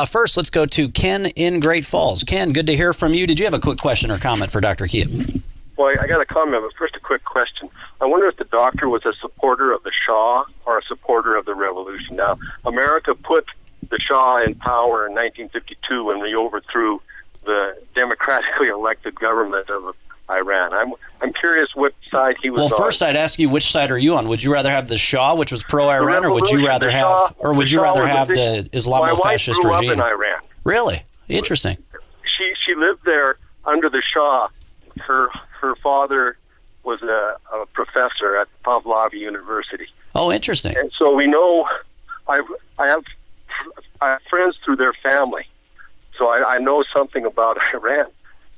First, let's go to Ken in Great Falls. Ken, good to hear from you. Did you have a quick question or comment for Dr. Kia? Well, I got a comment, but first a quick question. I wonder if the doctor was a supporter of the Shah or a supporter of the revolution. Now, America put the Shah in power in 1952 when we overthrew the democratically elected government of Iran. I'm curious what side he was on. Well, first I'd ask you, which side are you on? Would you rather have the Shah, which was pro-Iran, or would you rather have the Islamo-fascist regime? My wife grew up in Iran. Really? Interesting. She lived there under the Shah. Her father was a professor at Pahlavi University. Oh, interesting. And so we know. I have friends through their family, so I know something about Iran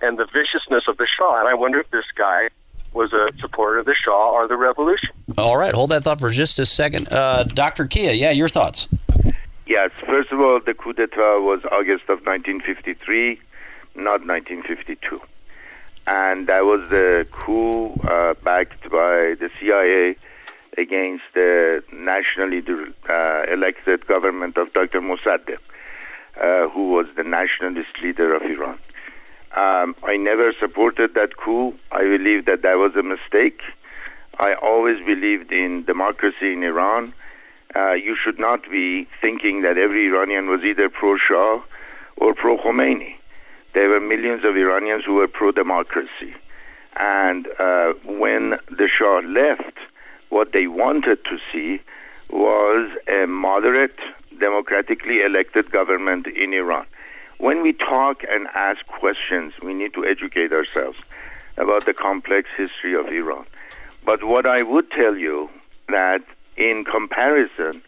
and the viciousness of the Shah. And I wonder if this guy was a supporter of the Shah or the revolution. All right, hold that thought for just a second. Dr. Kia, your thoughts? Yes, first of all, the coup d'etat was August of 1953, not 1952. And that was the coup backed by the CIA against the nationally elected government of Dr. Mossadegh, who was the nationalist leader of Iran. I never supported that coup. I believe that was a mistake. I always believed in democracy in Iran. You should not be thinking that every Iranian was either pro-Shah or pro-Khomeini. There were millions of Iranians who were pro-democracy. And when the Shah left, what they wanted to see was a moderate, democratically elected government in Iran. When we talk and ask questions, we need to educate ourselves about the complex history of Iran. But what I would tell you that in comparison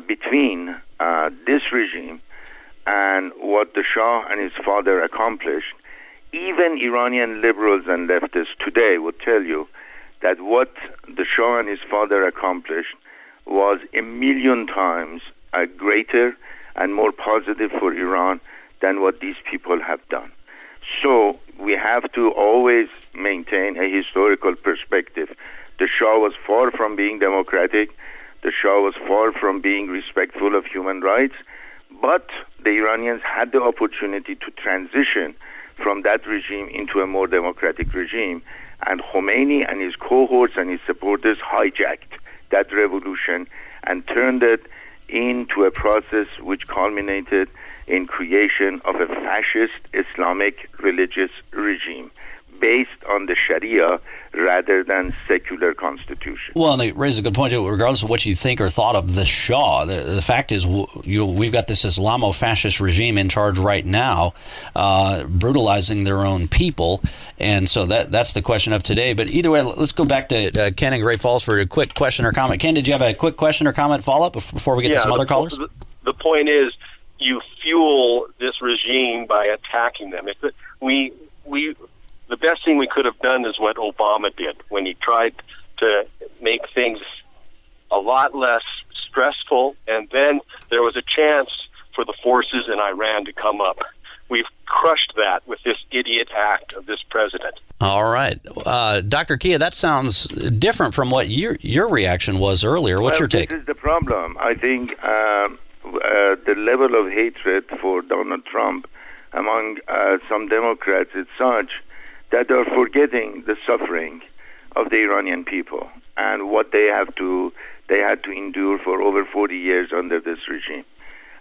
between this regime and what the Shah and his father accomplished, even Iranian liberals and leftists today would tell you that what the Shah and his father accomplished was 1,000,000 times greater and more positive for Iran than what these people have done. So we have to always maintain a historical perspective. The Shah was far from being democratic. The Shah was far from being respectful of human rights. But the Iranians had the opportunity to transition from that regime into a more democratic regime. And Khomeini and his cohorts and his supporters hijacked that revolution and turned it into a process which culminated in creation of a fascist Islamic religious regime based on the Sharia rather than secular constitution. Well, and they raise a good point, regardless of what you think or thought of the Shah. The fact is, we've got this Islamo-fascist regime in charge right now, brutalizing their own people, and so that's the question of today. But either way, let's go back to Ken in Great Falls for a quick question or comment. Ken, did you have a quick question or comment follow-up before we get to some other callers? The point is, you fuel this regime by attacking them. The best thing we could have done is what Obama did when he tried to make things a lot less stressful, and then there was a chance for the forces in Iran to come up. We've crushed that with this idiot act of this president. All right. Dr. Kia, that sounds different from what your reaction was earlier. What's your take? This is the problem. I think the level of hatred for Donald Trump among some Democrats is such that they're forgetting the suffering of the Iranian people and what they had to endure for over 40 years under this regime.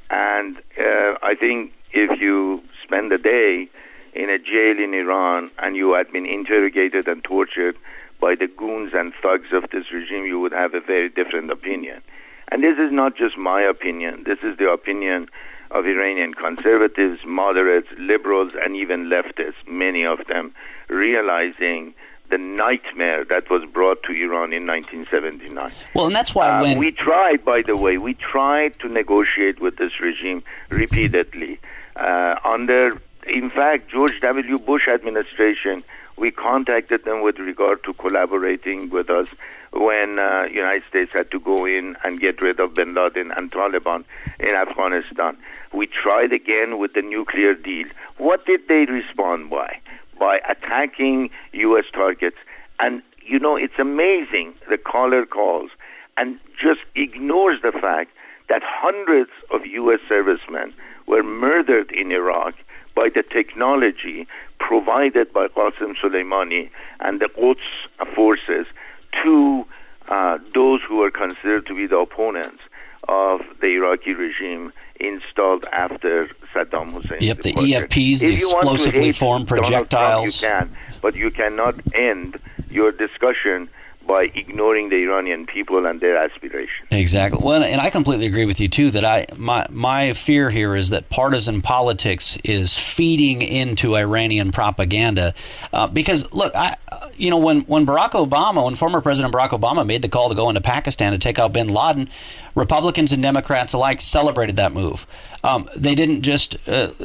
And I think if you spend a day in a jail in Iran and you had been interrogated and tortured by the goons and thugs of this regime, you would have a very different opinion. And this is not just my opinion. This is the opinion of Iranian conservatives, moderates, liberals, and even leftists, many of them realizing the nightmare that was brought to Iran in 1979. Well, and that's why we tried, by the way, to negotiate with this regime repeatedly. In fact, George W. Bush administration, we contacted them with regard to collaborating with us when the United States had to go in and get rid of bin Laden and Taliban in Afghanistan. We tried again with the nuclear deal. What did they respond by? By attacking U.S. targets. And, it's amazing the caller calls and just ignores the fact that hundreds of U.S. servicemen were murdered in Iraq by the technology provided by Qasem Soleimani and the Quds forces to those who were considered to be the opponents of the Iraqi regime installed after Saddam Hussein. Yep, the EFPs, the explosively formed projectiles. Trump, you can, but you cannot end your discussion by ignoring the Iranian people and their aspirations. Exactly. Well, and I completely agree with you too. That my fear here is that partisan politics is feeding into Iranian propaganda. Because look, when former President Barack Obama made the call to go into Pakistan to take out Bin Laden, Republicans and Democrats alike celebrated that move. They didn't just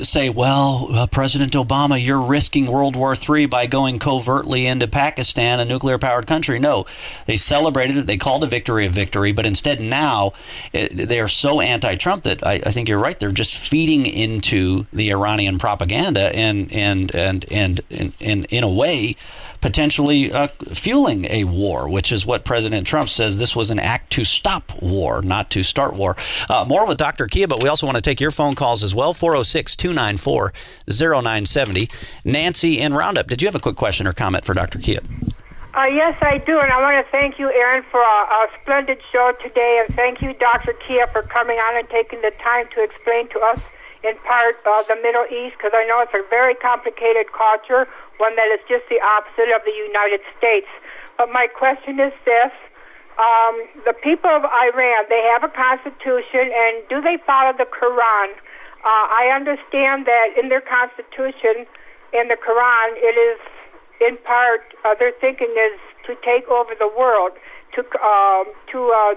say, well, President Obama, you're risking World War III by going covertly into Pakistan, a nuclear-powered country. No, they celebrated it. They called a victory, but instead now they are so anti-Trump that I think you're right. They're just feeding into the Iranian propaganda and in a way, potentially fueling a war, which is what President Trump says this was an act to stop war, not to start war. More with Dr. Kia, but we also want to take your phone calls as well, 406-294-0970. Nancy in Roundup, did you have a quick question or comment for Dr. Kia? Yes, I do, and I want to thank you, Aaron, for a splendid show today, and thank you, Dr. Kia, for coming on and taking the time to explain to us in part the Middle East, because I know it's a very complicated culture, one that is just the opposite of the United States. But my question is this. The people of Iran, they have a constitution, and do they follow the Quran? I understand that in their constitution, in the Quran, it is in part, their thinking is to take over the world, to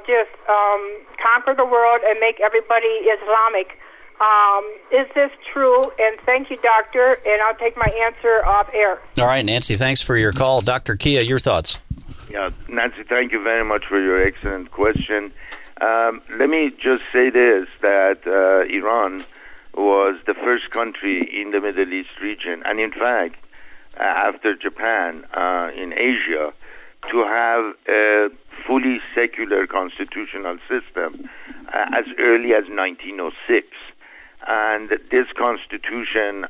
just conquer the world and make everybody Islamic. Is this true? And thank you, Doctor, and I'll take my answer off air. All right, Nancy, thanks for your call. Dr. Kia, your thoughts? Yeah, Nancy, thank you very much for your excellent question. Let me just say this, that Iran was the first country in the Middle East region, and in fact, after Japan in Asia, to have a fully secular constitutional system as early as 1906. And this constitution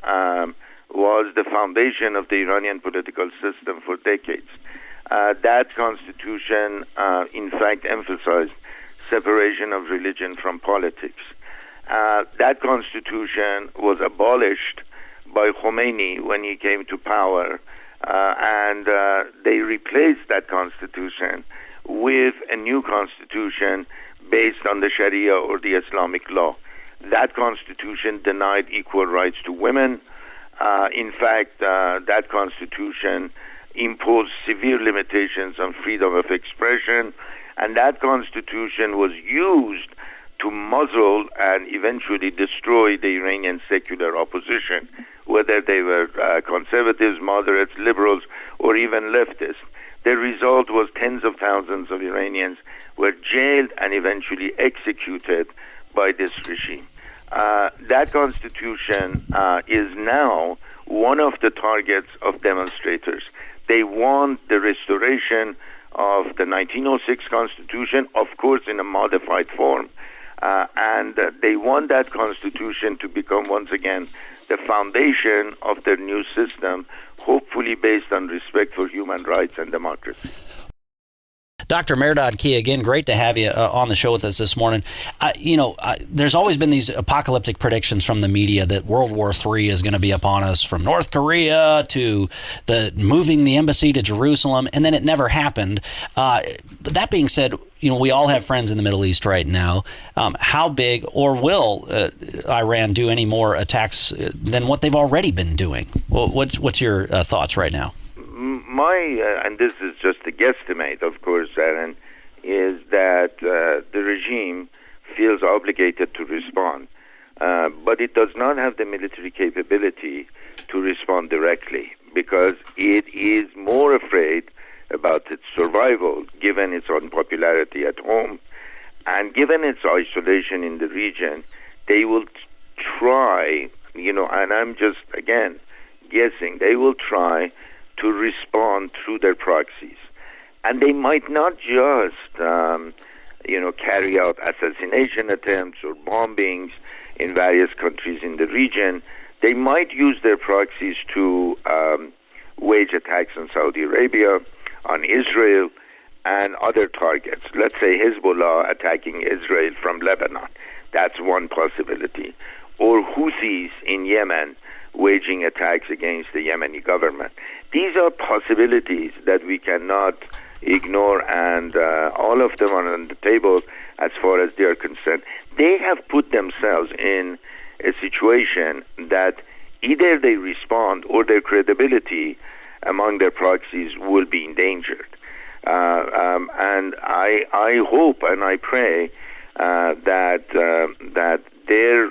was the foundation of the Iranian political system for decades. That constitution, in fact, emphasized separation of religion from politics. That constitution was abolished by Khomeini when he came to power, and they replaced that constitution with a new constitution based on the Sharia or the Islamic law. That constitution denied equal rights to women. In fact, that constitution imposed severe limitations on freedom of expression, and that constitution was used to muzzle and eventually destroy the Iranian secular opposition, whether they were conservatives, moderates, liberals, or even leftists. The result was tens of thousands of Iranians were jailed and eventually executed by this regime. That constitution is now one of the targets of demonstrators. They want the restoration of the 1906 constitution, of course in a modified form, and they want that constitution to become once again the foundation of their new system, hopefully based on respect for human rights and democracy. Dr. Mehrdad Kia, again, great to have you on the show with us this morning. There's always been these apocalyptic predictions from the media that World War III is going to be upon us, from North Korea to moving the embassy to Jerusalem, and then it never happened. But that being said, we all have friends in the Middle East right now. How big or will Iran do any more attacks than what they've already been doing? Well, what's your thoughts right now? And this is just a guesstimate, of course, Aaron, is that the regime feels obligated to respond. But it does not have the military capability to respond directly because it is more afraid about its survival, given its unpopularity at home, and given its isolation in the region. They will try, and I'm just, again, guessing, they will try to respond through their proxies. And they might not just, carry out assassination attempts or bombings in various countries in the region. They might use their proxies to wage attacks on Saudi Arabia, on Israel, and other targets. Let's say Hezbollah attacking Israel from Lebanon. That's one possibility. Or Houthis in Yemen waging attacks against the Yemeni government. These are possibilities that we cannot ignore, and all of them are on the table as far as they are concerned. They have put themselves in a situation that either they respond or their credibility among their proxies will be endangered. And I hope and I pray that their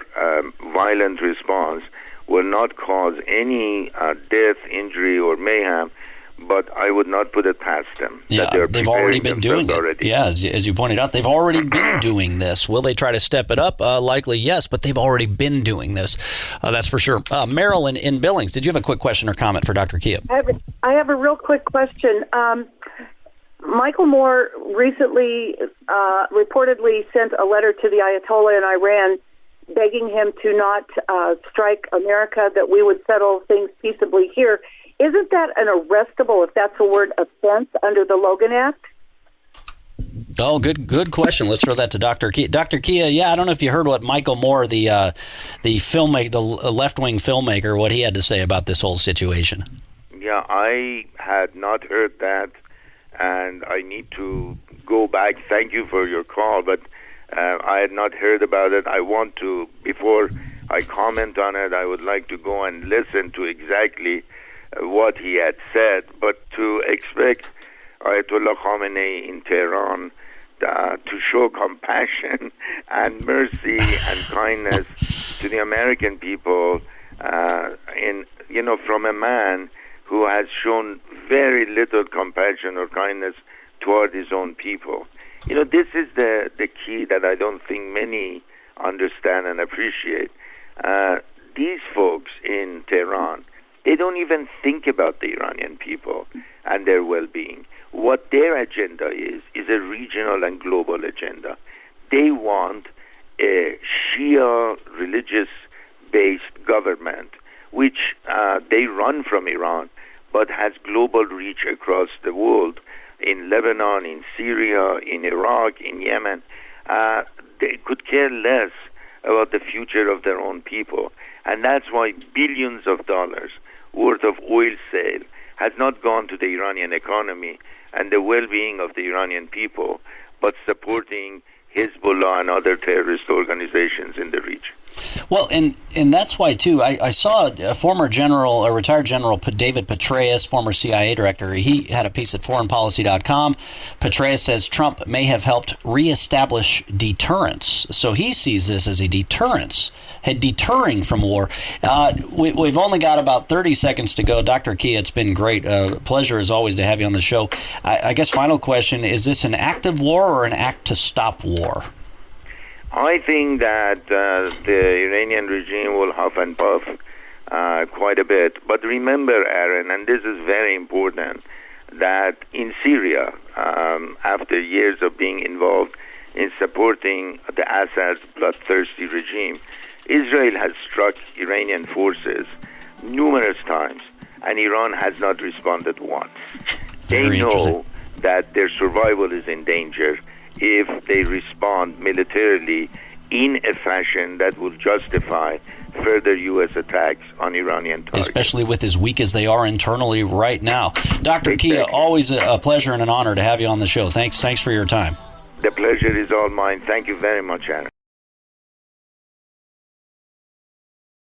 violent response will not cause any death, injury, or mayhem. But I would not put it past them. Yeah, they've already been doing it. Yeah, as you pointed out, they've already been doing this. Will they try to step it up? Likely, yes, but they've already been doing this. That's for sure. Marilyn in Billings, did you have a quick question or comment for Dr. Kia? I have a real quick question. Michael Moore recently reportedly sent a letter to the Ayatollah in Iran begging him to not strike America, that we would settle things peaceably here. Isn't that an arrestable, if that's a word, offense under the Logan Act? Oh, good question. Let's throw that to Dr. Kia. Dr. Kia, yeah, I don't know if you heard what Michael Moore, the filmmaker, the left-wing filmmaker, what he had to say about this whole situation. Yeah, I had not heard that, and I need to go back. Thank you for your call, but I had not heard about it. I want to, before I comment on it, I would like to go and listen to exactly what he had said, but to expect Ayatollah Khamenei in Tehran to show compassion and mercy and kindness to the American people, from a man who has shown very little compassion or kindness toward his own people. This is the key that I don't think many understand and appreciate. These folks in Tehran, they don't even think about the Iranian people and their well-being. What their agenda is a regional and global agenda. They want a Shia religious-based government, which they run from Iran, but has global reach across the world, in Lebanon, in Syria, in Iraq, in Yemen. They could care less about the future of their own people. And that's why billions of dollars worth of oil sale has not gone to the Iranian economy and the well-being of the Iranian people, but supporting Hezbollah and other terrorist organizations in the region. Well, and that's why, too, I saw a retired General David Petraeus, former CIA director. He had a piece at foreignpolicy.com. Petraeus says Trump may have helped reestablish deterrence. So he sees this as a deterring from war. We've only got about 30 seconds to go. Dr. Kia, it's been great. Pleasure, as always, to have you on the show. I guess final question, is this an act of war or an act to stop war? I think that the Iranian regime will huff and puff quite a bit. But remember, Aaron, and this is very important, that in Syria, after years of being involved in supporting the Assad's bloodthirsty regime, Israel has struck Iranian forces numerous times, and Iran has not responded once. They know that their survival is in danger if they respond militarily in a fashion that will justify further U.S. attacks on Iranian targets. Especially with as weak as they are internally right now. Dr. Kia, always a pleasure and an honor to have you on the show. Thanks for your time. The pleasure is all mine. Thank you very much, Aaron.